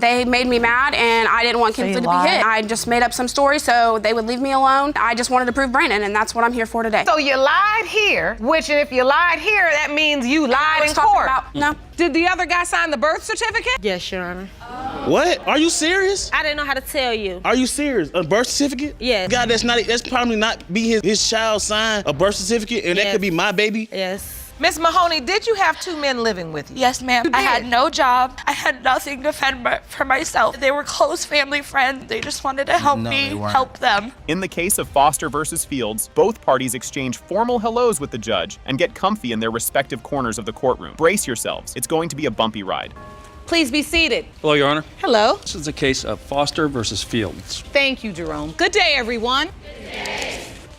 They made me mad, and I didn't want Kinsley to be hit. I just made up some story so they would leave me alone. I just wanted to prove Brandon, and that's what I'm here for today. So you lied here, which if you lied here, that means you lied in court. No. Did the other guy sign the birth certificate? Yes, Your Honor. What? Are you serious? I didn't know how to tell you. Are you serious? A birth certificate? Yes. God, that's probably not be his child sign a birth certificate, and that could be my baby? Yes. Miss Mahoney, did you have 2 men living with you? Yes, ma'am. I had no job. I had nothing to fend for myself. They were close family friends. They just wanted to help me help them. In the case of Foster versus Fields, both parties exchange formal hellos with the judge and get comfy in their respective corners of the courtroom. Brace yourselves. It's going to be a bumpy ride. Please be seated. Hello, Your Honor. Hello. This is a case of Foster versus Fields. Thank you, Jerome. Good day, everyone.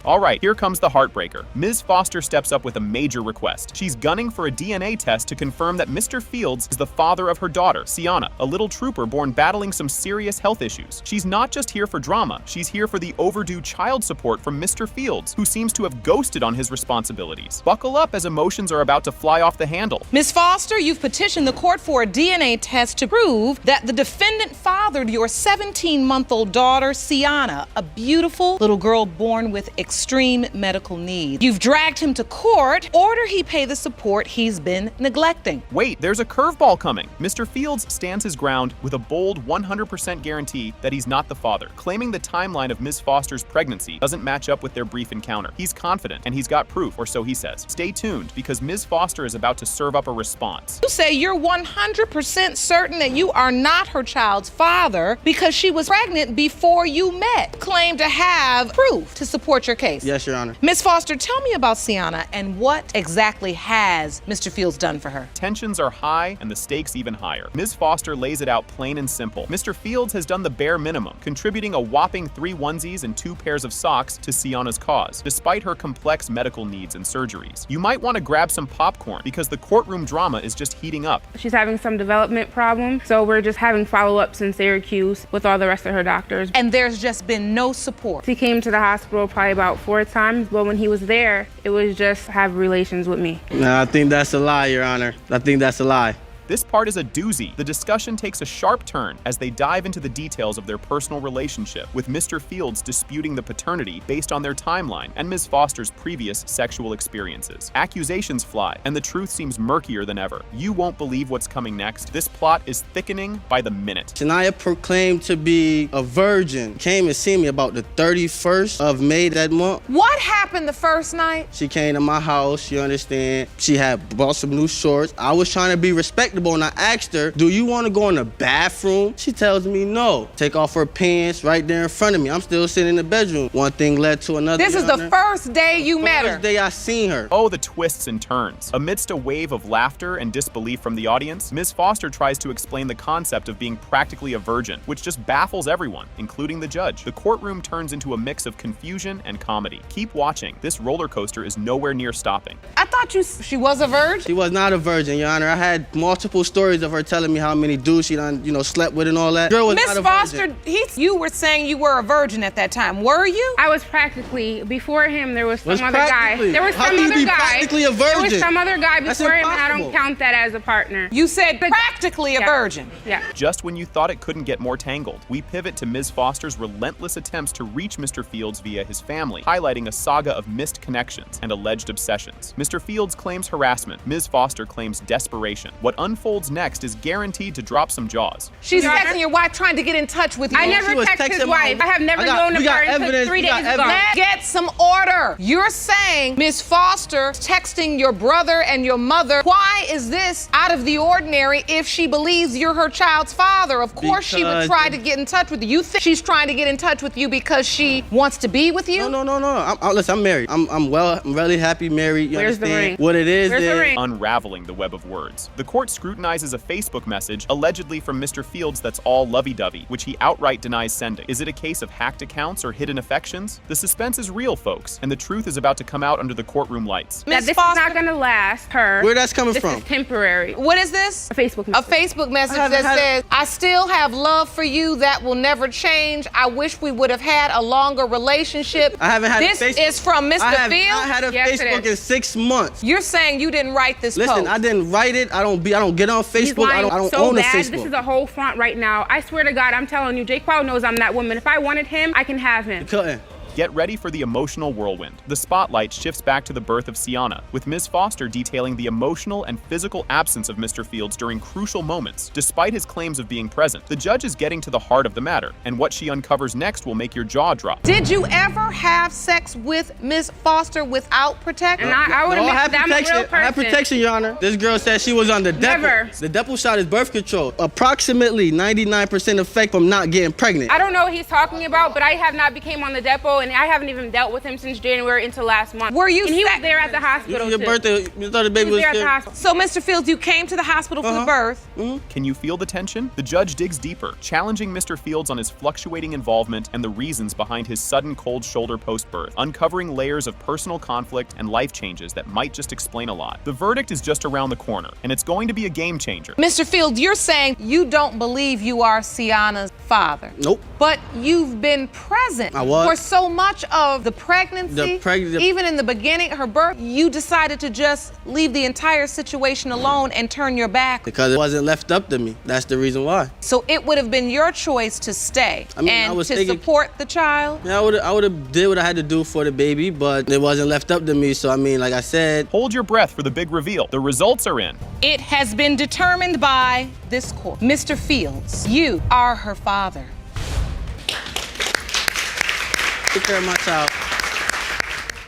All right, here comes the heartbreaker. Ms. Foster steps up with a major request. She's gunning for a DNA test to confirm that Mr. Fields is the father of her daughter, Sienna, a little trooper born battling some serious health issues. She's not just here for drama, she's here for the overdue child support from Mr. Fields, who seems to have ghosted on his responsibilities. Buckle up as emotions are about to fly off the handle. Ms. Foster, you've petitioned the court for a DNA test to prove that the defendant fathered your 17-month-old daughter, Sienna, a beautiful little girl born with extreme medical needs. You've dragged him to court, order he pay the support he's been neglecting. Wait, there's a curveball coming. Mr. Fields stands his ground with a bold 100% guarantee that he's not the father, claiming the timeline of Ms. Foster's pregnancy doesn't match up with their brief encounter. He's confident, and he's got proof, or so he says. Stay tuned, because Ms. Foster is about to serve up a response. You say you're 100% certain that you are not her child's father because she was pregnant before you met. Claim to have proof to support your case. Yes, Your Honor. Ms. Foster, tell me about Sienna and what exactly has Mr. Fields done for her? Tensions are high and the stakes even higher. Ms. Foster lays it out plain and simple. Mr. Fields has done the bare minimum, contributing a whopping 3 onesies and 2 pairs of socks to Sienna's cause, despite her complex medical needs and surgeries. You might want to grab some popcorn because the courtroom drama is just heating up. She's having some development problems, so we're just having follow-ups in Syracuse with all the rest of her doctors. And there's just been no support. He came to the hospital probably about 4 times, but when he was there, it was just have relations with me. No, I think that's a lie, Your Honor. I think that's a lie. This part is a doozy. The discussion takes a sharp turn as they dive into the details of their personal relationship, with Mr. Fields disputing the paternity based on their timeline and Ms. Foster's previous sexual experiences. Accusations fly, and the truth seems murkier than ever. You won't believe what's coming next. This plot is thickening by the minute. Shania proclaimed to be a virgin. Came and see me about the 31st of May that month. What happened the first night? She came to my house, you understand. She had bought some new shorts. I was trying to be respectable, and I asked her, do you want to go in the bathroom? She tells me no. Take off her pants right there in front of me. I'm still sitting in the bedroom. One thing led to another. This is the first day you met her. First day I seen her. Oh, the twists and turns. Amidst a wave of laughter and disbelief from the audience, Ms. Foster tries to explain the concept of being practically a virgin, which just baffles everyone, including the judge. The courtroom turns into a mix of confusion and comedy. Keep watching. This roller coaster is nowhere near stopping. I thought she was a virgin? She was not a virgin, Your Honor. I had multiple stories of her telling me how many dudes she done, slept with and all that. Girl was Miss not a Foster, virgin. you were saying you were a virgin at that time. Were you? I was practically, before him, there was some Was other guy. practically? There was How some can you other be guy. practically a There was virgin? some other guy That's before him, and I impossible. don't count that as a partner. You said practically a virgin. Yeah. Just when you thought it couldn't get more tangled, we pivot to Ms. Foster's relentless attempts to reach Mr. Fields via his family, highlighting a saga of missed connections and alleged obsessions. Mr. Fields claims harassment. Ms. Foster claims desperation. What unfolds next is guaranteed to drop some jaws. She's texting your wife trying to get in touch with you. I never texted his wife. I have never known her until 3 days ago. Let's get some order. You're saying Ms. Foster texting your brother and your mother. Why is this out of the ordinary if she believes you're her child's father? Of course she would try to get in touch with you. You think she's trying to get in touch with you because she wants to be with you? No. Listen, I'm married. I'm really happy married. You Where's the understand? ring? What it is Where's the ring? Unraveling the web of words. The court scrutinizes a Facebook message allegedly from Mr. Fields that's all lovey-dovey, which he outright denies sending. Is it a case of hacked accounts or hidden affections? The suspense is real, folks, and the truth is about to come out under the courtroom lights. This is not going to last her. Where that's coming this from? Is temporary. What is this? A Facebook message. A Facebook message that says, I still have love for you that will never change. I wish we would have had a longer relationship. I haven't had this a Facebook. Is from Mr. I have Fields? not had a Facebook in 6 months. You're saying you didn't write this post? Listen, I didn't write it. I don't don't get on Facebook. I don't so own a bad. Facebook. This is a whole front right now. I swear to God, I'm telling you, Jake Paul knows I'm that woman. If I wanted him, I can have him. Couldn't. Get ready for the emotional whirlwind. The spotlight shifts back to the birth of Sienna, with Ms. Foster detailing the emotional and physical absence of Mr. Fields during crucial moments, despite his claims of being present. The judge is getting to the heart of the matter, and what she uncovers next will make your jaw drop. Did you ever have sex with Ms. Foster without protection? And I would No, I have had been, I'm a real protection. I had person. protection, Your Honor. This girl said she was on the Never. Depo. The Depo shot is birth control. Approximately 99% effect from not getting pregnant. I don't know what he's talking about, but I have not became on the depot, and I haven't even dealt with him since January until last month. Were you And he was sec- there at the hospital, Your too. birthday, you thought the baby He was was there at the here? hospital. So, Mr. Fields, you came to the hospital for the birth. Can you feel the tension? The judge digs deeper, challenging Mr. Fields on his fluctuating involvement and the reasons behind his sudden cold shoulder post-birth, uncovering layers of personal conflict and life changes that might just explain a lot. The verdict is just around the corner, and it's going to be a game changer. Mr. Fields, you're saying you don't believe you are Sienna's father. Nope. But you've been present I was. for so much of the pregnancy. Even in the beginning, her birth, you decided to just leave the entire situation alone and turn your back. Because it wasn't left up to me. That's the reason why. So it would have been your choice to stay I mean, I and was to thinking- support the child. Yeah, I would have did what I had to do for the baby, but it wasn't left up to me. So I mean, like I said, Hold your breath for the big reveal. The results are in. It has been determined by this court. Mr. Fields, you are her father. take care of my child.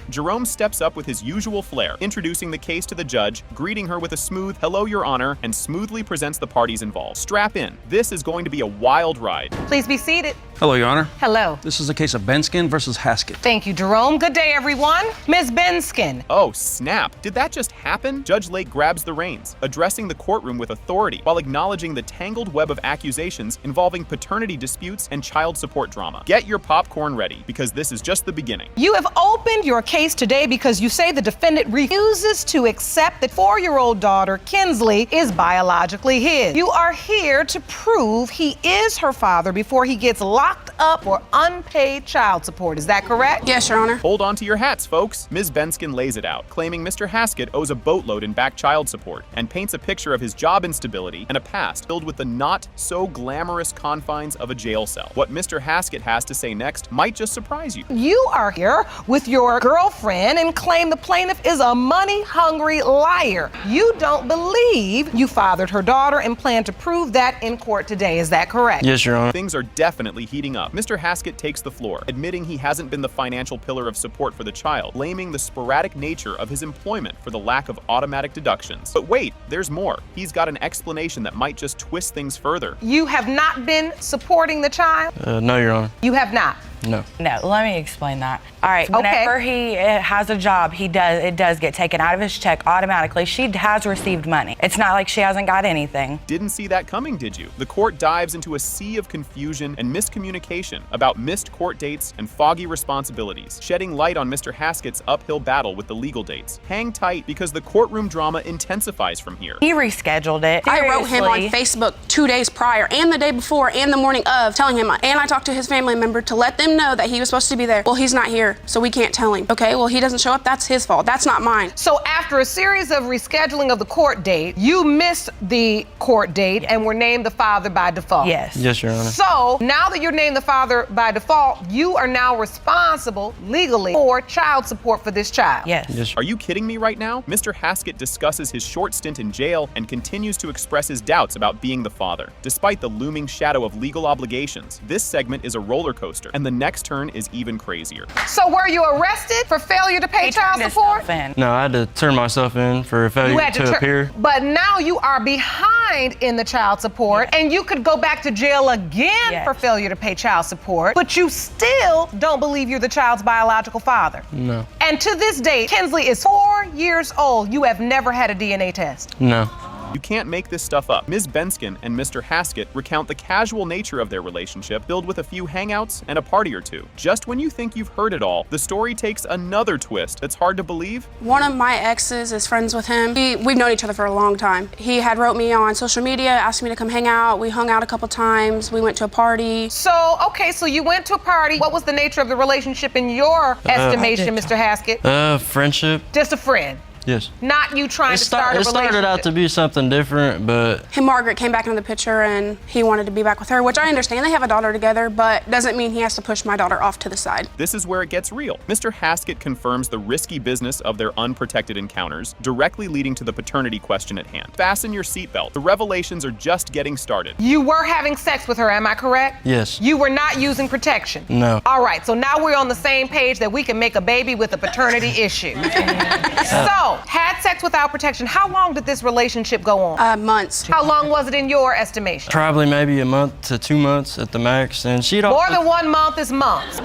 Jerome steps up with his usual flair, introducing the case to the judge, greeting her with a smooth "Hello, Your Honor," and smoothly presents the parties involved. Strap in. This is going to be a wild ride. Please be seated. Hello, Your Honor. Hello. This is a case of Benskin versus Haskett. Thank you, Jerome. Good day, everyone. Ms. Benskin. Oh, snap. Did that just happen? Judge Lake grabs the reins, addressing the courtroom with authority while acknowledging the tangled web of accusations involving paternity disputes and child support drama. Get your popcorn ready, because this is just the beginning. You have opened your case today because you say the defendant refuses to accept that 4-year-old daughter, Kinsley, is biologically his. You are here to prove he is her father before he gets locked up for unpaid child support. Is that correct? Yes, Your Honor. Hold on to your hats, folks. Ms. Benskin lays it out, claiming Mr. Haskett owes a boatload in back child support, and paints a picture of his job instability and a past filled with the not-so-glamorous confines of a jail cell. What Mr. Haskett has to say next might just surprise you. You are here with your girlfriend and claim the plaintiff is a money-hungry liar. You don't believe you fathered her daughter and plan to prove that in court today. Is that correct? Yes, Your Honor. Things are definitely heating up. Mr. Haskett takes the floor, admitting he hasn't been the financial pillar of support for the child, blaming the sporadic nature of his employment for the lack of automatic deductions. But wait, there's more. He's got an explanation that might just twist things further. You have not been supporting the child? No, Your Honor. You have not. No. No, let me explain that. All right, whenever he has a job, it does get taken out of his check automatically. She has received money. It's not like she hasn't got anything. Didn't see that coming, did you? The court dives into a sea of confusion and miscommunication about missed court dates and foggy responsibilities, shedding light on Mr. Haskett's uphill battle with the legal dates. Hang tight, because the courtroom drama intensifies from here. He rescheduled it. I wrote him on Seriously. Facebook 2 days prior and the day before and the morning of, telling him, and I talked to his family member to let them know that he was supposed to be there. Well, he's not here, so we can't tell him. Okay, well, he doesn't show up. That's his fault. That's not mine. So after a series of rescheduling of the court date, you missed the court date and were named the father by default. Yes. Yes, Your Honor. So now that you're named the father by default, you are now responsible legally for child support for this child. Yes. Yes. Are you kidding me right now? Mr. Haskett discusses his short stint in jail and continues to express his doubts about being the father. Despite the looming shadow of legal obligations, this segment is a roller coaster, and the next turn is even crazier. So were you arrested for failure to pay He child turned support? himself in. No, I had to turn myself in for failure You had to appear. But now you are behind in the child support, and you could go back to jail again Yes. for failure to pay child support, but you still don't believe you're the child's biological father. No. And to this date, Kinsley is 4 years old. You have never had a DNA test. No. You can't make this stuff up. Ms. Benskin and Mr. Haskett recount the casual nature of their relationship, filled with a few hangouts and a party or two. Just when you think you've heard it all, the story takes another twist that's hard to believe. One of my exes is friends with him. We've known each other for a long time. He had wrote me on social media, asked me to come hang out. We hung out a couple times. We went to a party. So, okay, so you went to a party. What was the nature of the relationship in your estimation, Mr. Haskett? Friendship. Just a friend. Yes. Not you trying to start a It relationship. started out to be something different, but And Margaret came back into the picture and he wanted to be back with her, which I understand. They have a daughter together, but doesn't mean he has to push my daughter off to the side. This is where it gets real. Mr. Haskett confirms the risky business of their unprotected encounters, directly leading to the paternity question at hand. Fasten your seatbelt. The revelations are just getting started. You were having sex with her, am I correct? yes. You were not using protection? No. All right, so now we're on the same page that we can make a baby with a paternity issue. So, had sex without protection. How long did this relationship go on? Months. How long was it in your estimation? Probably maybe a month to 2 months at the max, and she'd More also... than 1 month is months.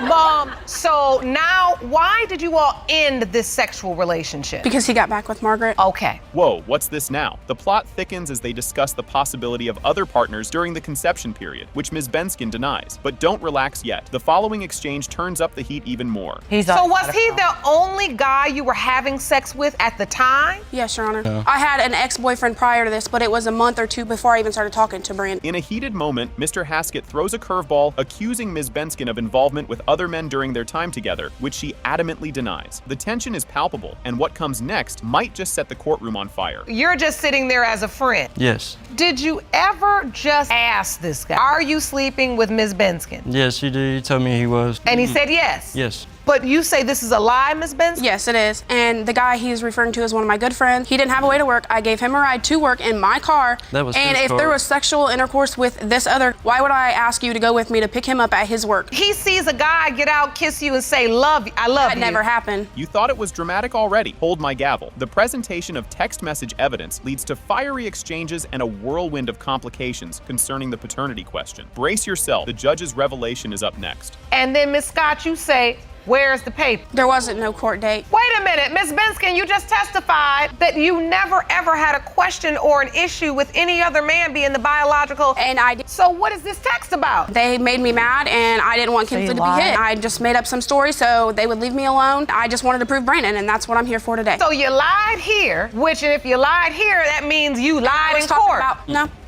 So now, why did you all end this sexual relationship? Because he got back with Margaret. Okay. Whoa, what's this now? The plot thickens as they discuss the possibility of other partners during the conception period, which Ms. Benskin denies. But don't relax yet. The following exchange turns up the heat even more. So was he the only guy you were having sex with at the time? Yes, Your Honor. I had an ex-boyfriend prior to this, but it was a month or two before I even started talking to Brandon. In a heated moment, Mr. Haskett throws a curveball, accusing Ms. Benskin of involvement with other men during their time together, which she adamantly denies. The tension is palpable, and what comes next might just set the courtroom on fire. You're just sitting there as a friend. Yes. Did you ever just ask this guy, are you sleeping with Ms. Benskin? Yes, he did. He told me he was. And he said yes. Yes. But you say this is a lie, Ms. Benskin? Yes, it is. And the guy he's referring to is one of my good friends. He didn't have a way to work. I gave him a ride to work in my car. That was And his if car. there was sexual intercourse with this other, why would I ask you to go with me to pick him up at his work? He sees a guy get out, kiss you, and say, love you, I love That you. never happened. You thought it was dramatic already. Hold my gavel. The presentation of text message evidence leads to fiery exchanges and a whirlwind of complications concerning the paternity question. Brace yourself. The judge's revelation is up next. And then, Ms. Scott, you say, where's the paper? There wasn't no court date. Wait a minute, Ms. Benskin, you just testified that you never ever had a question or an issue with any other man being the biological. And I did. So what is this text about? They made me mad and I didn't want Kinsley to be hit. I just made up some story so they would leave me alone. I just wanted to prove Brandon, and that's what I'm here for today. So you lied here, which if you lied here, that means you lied in court.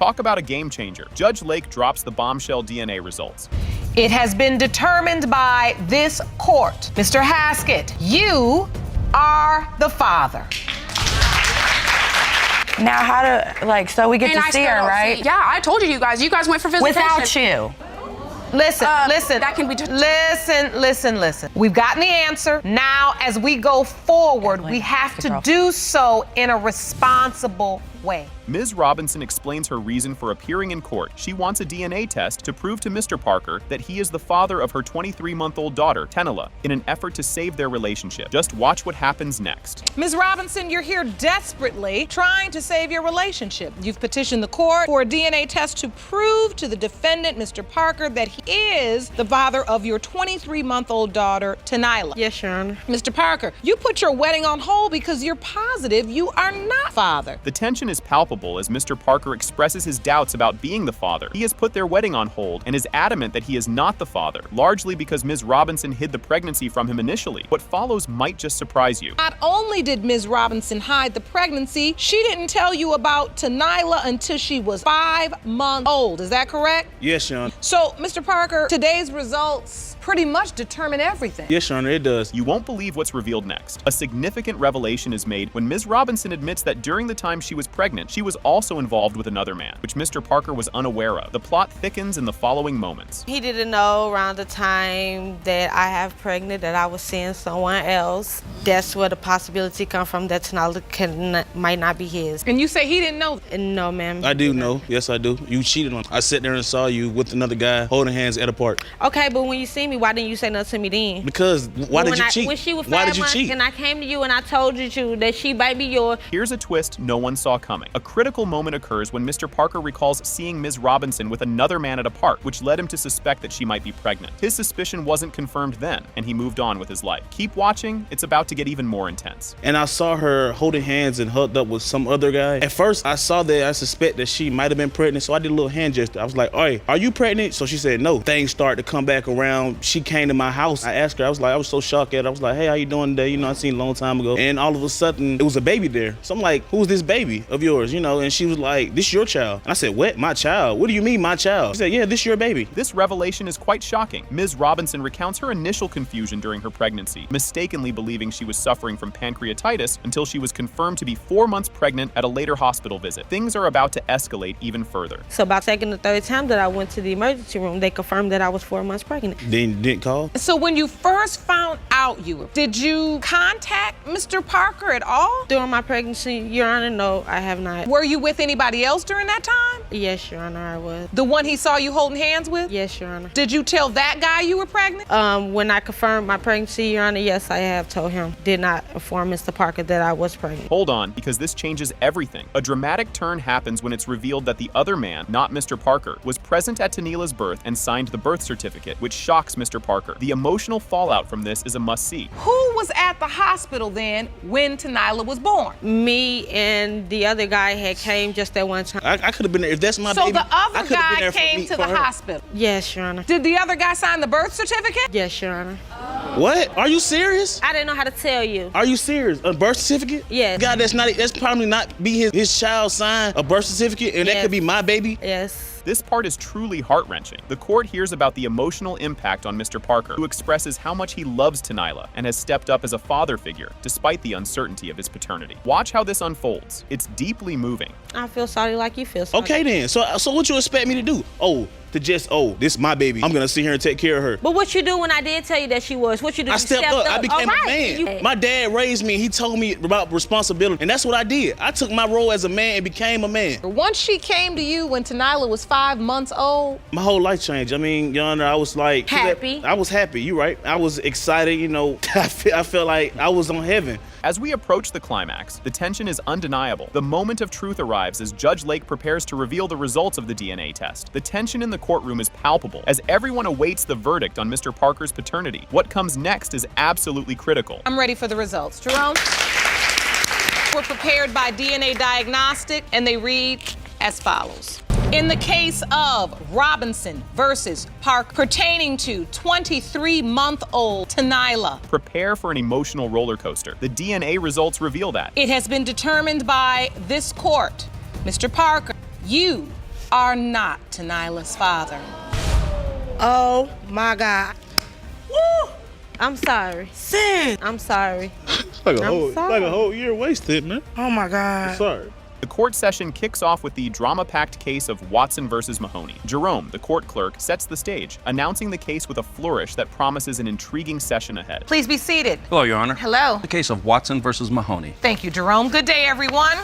Talk about a game changer. Judge Lake drops the bombshell DNA results. It has been determined by this court. Mr. Haskett, you are the father. Now, how to, so we get And to I see still her, don't right? see- Yeah, I told you guys. You guys went for visitation. Without you. Listen, listen. That can be listen. We've gotten the answer. Now, as we go forward, we have to do so in a responsible way. Ms. Robinson explains her reason for appearing in court. She wants a DNA test to prove to Mr. Parker that he is the father of her 23-month-old daughter, Tenela, in an effort to save their relationship. Just watch what happens next. Ms. Robinson, you're here desperately trying to save your relationship. You've petitioned the court for a DNA test to prove to the defendant, Mr. Parker, that he is the father of your 23-month-old daughter, Tenela. Yes, Your Honor. Mr. Parker, you put your wedding on hold because you're positive you are not father. The tension is palpable as Mr. Parker expresses his doubts about being the father. He has put their wedding on hold and is adamant that he is not the father, largely because Ms. Robinson hid the pregnancy from him initially. What follows might just surprise you. Not only did Ms. Robinson hide the pregnancy, she didn't tell you about Tenela until she was 5 months old. Is that correct? Yes, Your Honor. So, Mr. Parker, today's results pretty much determine everything. Yes, Your Honor, it does. You won't believe what's revealed next. A significant revelation is made when Ms. Robinson admits that during the time she was pregnant, she was also involved with another man, which Mr. Parker was unaware of. The plot thickens in the following moments. He didn't know around the time that I have pregnant that I was seeing someone else. That's where the possibility come from that Tenela might not be his. And you say he didn't know? No, ma'am. I do know. Yes, I do. You cheated on me. I sat there and saw you with another guy holding hands at a park. Okay, but when you see me, why didn't you say nothing to me then? Because why did you cheat? When she was Why 5 did you months cheat? and I came to you and I told you that she might be yours. Here's a twist no one saw coming. A critical moment occurs when Mr. Parker recalls seeing Ms. Robinson with another man at a park, which led him to suspect that she might be pregnant. His suspicion wasn't confirmed then, and he moved on with his life. Keep watching, it's about to get even more intense. And I saw her holding hands and hugged up with some other guy. At first, I saw that I suspect that she might have been pregnant, so I did a little hand gesture. I was like, "Hey, are you pregnant?" So she said no. Things started to come back around. She came to my house. I asked her, I was so shocked at her. I was like, "Hey, how you doing today? You know, I seen you a long time ago." And all of a sudden, it was a baby there. So I'm like, "Who's this baby?" of yours, you know, and she was like, this your child. And I said, what, my child? What do you mean my child? She said, yeah, this your baby. This revelation is quite shocking. Ms. Robinson recounts her initial confusion during her pregnancy, mistakenly believing she was suffering from pancreatitis until she was confirmed to be 4 months pregnant at a later hospital visit. Things are about to escalate even further. So by second or third time that I went to the emergency room, they confirmed that I was 4 months pregnant. Didn't call? So when you first found out did you contact Mr. Parker at all? During my pregnancy, Your Honor, no, I have not. Were you with anybody else during that time? Yes, Your Honor, I was. The one he saw you holding hands with? Yes, Your Honor. Did you tell that guy you were pregnant? When I confirmed my pregnancy, Your Honor, yes, I have told him. Did not inform Mr. Parker that I was pregnant. Hold on, because this changes everything. A dramatic turn happens when it's revealed that the other man, not Mr. Parker, was present at Tanila's birth and signed the birth certificate, which shocks Mr. Parker. The emotional fallout from this is a must-see. Who was at the hospital then when Tanila was born? Me and the other guy had came just at one time. I could have been there. If that's my So baby, the I other could have been guy there for came me- to for the her. hospital? Yes, Your Honor. Did the other guy sign the birth certificate? Yes, Your Honor. What? Are you serious? I didn't know how to tell you. Are you serious? A birth certificate? Yes. God, that's probably not be his child sign a birth certificate, and that Yes. could be my baby. Yes. This part is truly heart-wrenching. The court hears about the emotional impact on Mr. Parker, who expresses how much he loves Tanila and has stepped up as a father figure, despite the uncertainty of his paternity. Watch how this unfolds. It's deeply moving. I feel sorry like you feel sorry. Okay then. So what you expect me to do? This is my baby. I'm gonna sit here and take care of her. But what you do when I did tell you that she was? What you do? I You stepped up. I became All a right. man. My dad raised me. He told me about responsibility, and that's what I did. I took my role as a man and became a man. Once she came to you when Tanila was 5 months old? My whole life changed. I mean, Your Honor, I was like Happy. I was happy. You right? I was excited. You know, I felt like I was on heaven. As we approach the climax, the tension is undeniable. The moment of truth arrives as Judge Lake prepares to reveal the results of the DNA test. The tension in the courtroom is palpable as everyone awaits the verdict on Mr. Parker's paternity. What comes next is absolutely critical. I'm ready for the results. Jerome? Were prepared by DNA Diagnostic, and they read as follows. In the case of Robinson versus Park pertaining to 23-month-old Tanila, Prepare for an emotional roller coaster. The DNA results reveal that. it has been determined by this court, Mr. Parker, you are not Tanila's father. Oh my God. Woo! I'm sorry. Sin. I'm sorry. Like I'm sorry. a whole year wasted, man. Oh my God. Sorry. The court session kicks off with the drama-packed case of Watson versus Mahoney. Jerome, the court clerk, sets the stage, announcing the case with a flourish that promises an intriguing session ahead. Please be seated. Hello, Your Honor. Hello. The case of Watson versus Mahoney. Thank you, Jerome. Good day, everyone.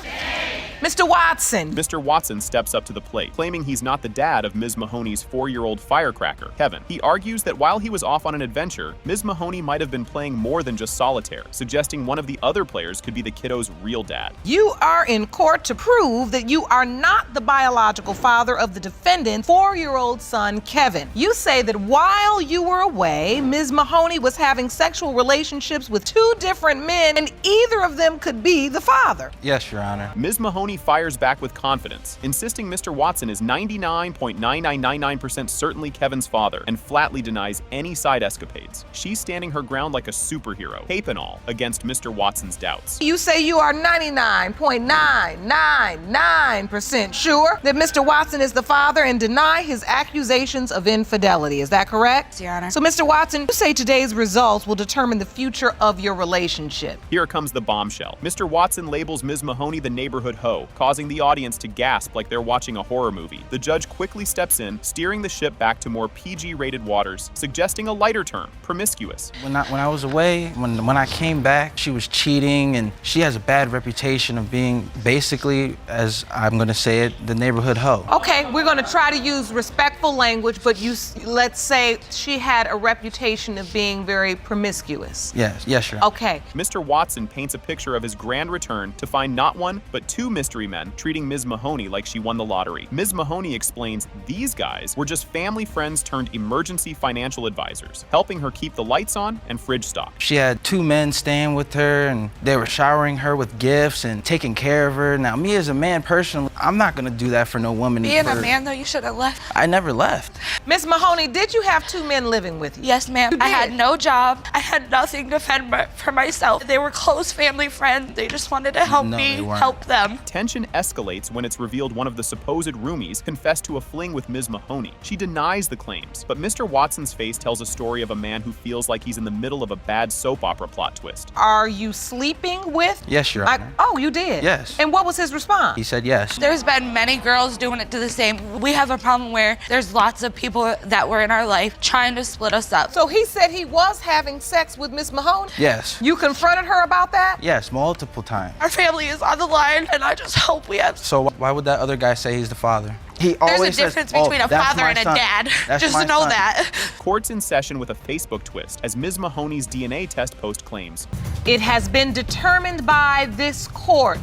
Mr. Watson. Mr. Watson steps up to the plate, claiming he's not the dad of Ms. Mahoney's 4-year-old firecracker, Kevin. He argues that while he was off on an adventure, Ms. Mahoney might have been playing more than just solitaire, suggesting one of the other players could be the kiddo's real dad. You are in court to prove that you are not the biological father of the defendant's 4-year-old son, Kevin. You say that while you were away, Ms. Mahoney was having sexual relationships with 2 different men, and either of them could be the father. Yes, Your Honor. Ms. Mahoney fires back with confidence, insisting Mr. Watson is 99.9999% certainly Kevin's father, and flatly denies any side escapades. She's standing her ground like a superhero, cape and all, against Mr. Watson's doubts. You say you are 99.999% sure that Mr. Watson is the father and deny his accusations of infidelity. Is that correct? Your Honor. So, Mr. Watson, you say today's results will determine the future of your relationship. Here comes the bombshell. Mr. Watson labels Ms. Mahoney the neighborhood hoe, causing the audience to gasp like they're watching a horror movie. The judge quickly steps in, steering the ship back to more PG-rated waters, suggesting a lighter term, promiscuous. When I was away, when I came back, she was cheating, and she has a bad reputation of being basically, as I'm gonna say it, the neighborhood hoe. Okay, we're going to try to use respectful language, but let's say she had a reputation of being very promiscuous. Yes, Your Honor. Okay. Mr. Watson paints a picture of his grand return to find not one, but 2 mystery men treating Ms. Mahoney like she won the lottery. Ms. Mahoney explains these guys were just family friends turned emergency financial advisors, helping her keep the lights on and fridge stocked. She had 2 men staying with her, and they were showering her with gifts and taking care of her. Now, me as a man personally, I'm not gonna do that for no woman. Being a man, though, you should have left. I never left. Ms. Mahoney, did you have 2 men living with you? Yes, ma'am. You I did? had no job. I had nothing to fend for myself. They were close family friends. They just wanted to help No, me they weren't. help them. tension escalates when it's revealed one of the supposed roomies confessed to a fling with Ms. Mahoney. She denies the claims, but Mr. Watson's face tells a story of a man who feels like he's in the middle of a bad soap opera plot twist. Are you sleeping with? Yes, Your Honor. Oh, you did? Yes. And what was his response? He said yes. There's been many girls doing it to the same. We have a problem where there's lots of people that were in our life trying to split us up. So he said he was having sex with Miss Mahoney? Yes. You confronted her about that? Yes, multiple times. Our family is on the line, and I just hope we have. So why would that other guy say he's the father? He There's always a difference says, between a that's father my and a son. dad. That's Just my know son. that. Court's in session with a Facebook twist as Ms. Mahoney's DNA test post claims. It has been determined by this court,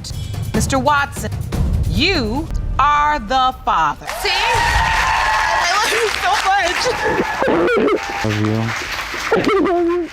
Mr. Watson, you are the father. See? I love you so much. Love you.